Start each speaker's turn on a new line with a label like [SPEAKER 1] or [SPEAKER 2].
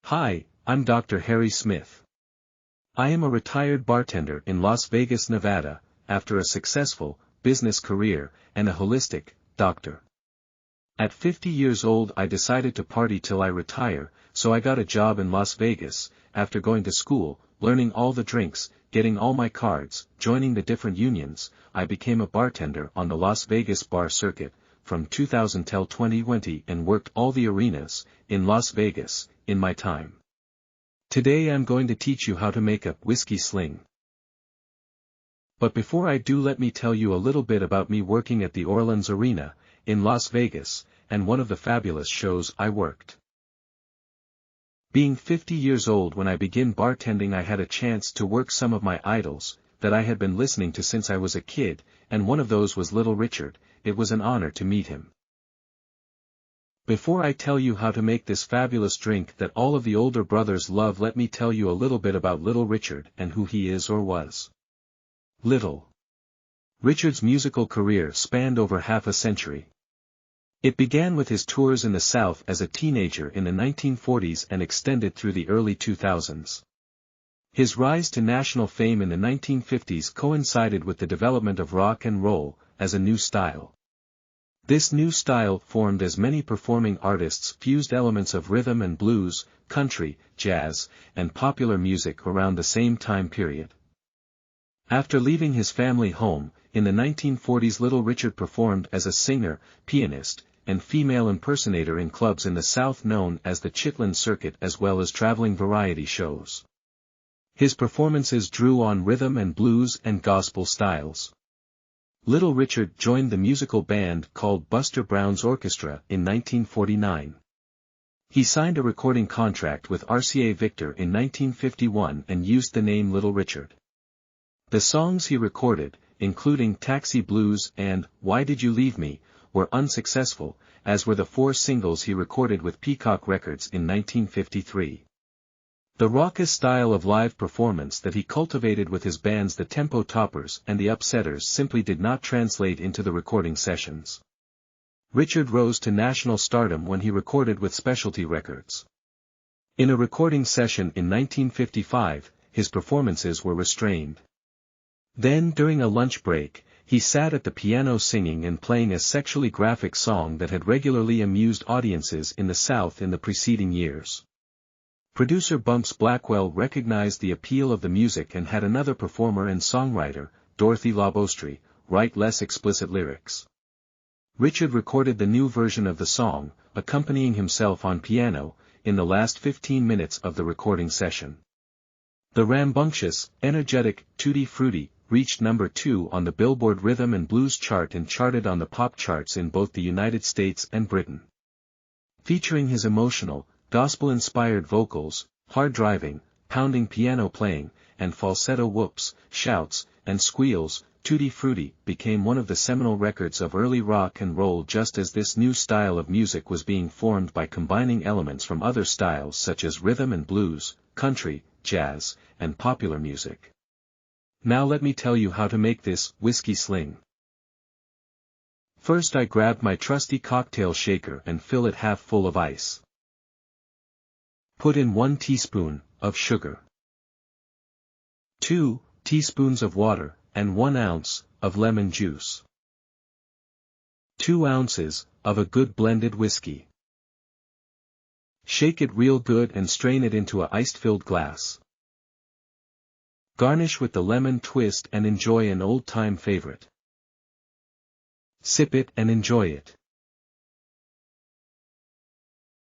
[SPEAKER 1] Hi, I'm Dr. Harry Smith. I am a retired bartender in Las Vegas, Nevada, after a successful business career and a holistic doctor. At 50 years old I decided to party till I retire, so I got a job in Las Vegas, after going to school, learning all the drinks, getting all my cards, joining the different unions. I became a bartender on the Las Vegas bar circuit, from 2000 till 2020 and worked all the arenas, in Las Vegas, in my time. Today I'm going to teach you how to make a whiskey sling. But before I do, let me tell you a little bit about me working at the Orleans Arena, in Las Vegas, and one of the fabulous shows I worked. Being 50 years old when I began bartending, I had a chance to work some of my idols, that I had been listening to since I was a kid, and one of those was Little Richard. It was an honor to meet him. Before I tell you how to make this fabulous drink that all of the older brothers love, let me tell you a little bit about Little Richard and who he is or was. Little Richard's musical career spanned over half a century. It began with his tours in the South as a teenager in the 1940s and extended through the early 2000s. His rise to national fame in the 1950s coincided with the development of rock and roll, as a new style. This new style formed as many performing artists fused elements of rhythm and blues, country, jazz, and popular music around the same time period. After leaving his family home, in the 1940s, Little Richard performed as a singer, pianist, and female impersonator in clubs in the South known as the Chitlin Circuit, as well as traveling variety shows. His performances drew on rhythm and blues and gospel styles. Little Richard joined the musical band called Buster Brown's Orchestra in 1949. He signed a recording contract with RCA Victor in 1951 and used the name Little Richard. The songs he recorded, including Taxi Blues and Why Did You Leave Me, were unsuccessful, as were the 4 singles he recorded with Peacock Records in 1953. The raucous style of live performance that he cultivated with his bands the Tempo Toppers and the Upsetters simply did not translate into the recording sessions. Richard rose to national stardom when he recorded with Specialty Records. In a recording session in 1955, his performances were restrained. Then during a lunch break, he sat at the piano singing and playing a sexually graphic song that had regularly amused audiences in the South in the preceding years. Producer Bumps Blackwell recognized the appeal of the music and had another performer and songwriter, Dorothy Labostri, write less explicit lyrics. Richard recorded the new version of the song, accompanying himself on piano, in the last 15 minutes of the recording session. The rambunctious, energetic, Tutti Frutti reached number 2 on the Billboard Rhythm and Blues chart and charted on the pop charts in both the United States and Britain. Featuring his emotional, gospel-inspired vocals, hard-driving, pounding piano playing, and falsetto whoops, shouts, and squeals, Tutti Frutti became one of the seminal records of early rock and roll, just as this new style of music was being formed by combining elements from other styles such as rhythm and blues, country, jazz, and popular music. Now let me tell you how to make this whiskey sling. First, I grabbed my trusty cocktail shaker and fill it half full of ice. Put in 1 teaspoon of sugar, 2 teaspoons of water, and 1 ounce of lemon juice. 2 ounces of a good blended whiskey. Shake it real good and strain it into a ice-filled glass. Garnish with the lemon twist and enjoy an old-time favorite. Sip it and enjoy it.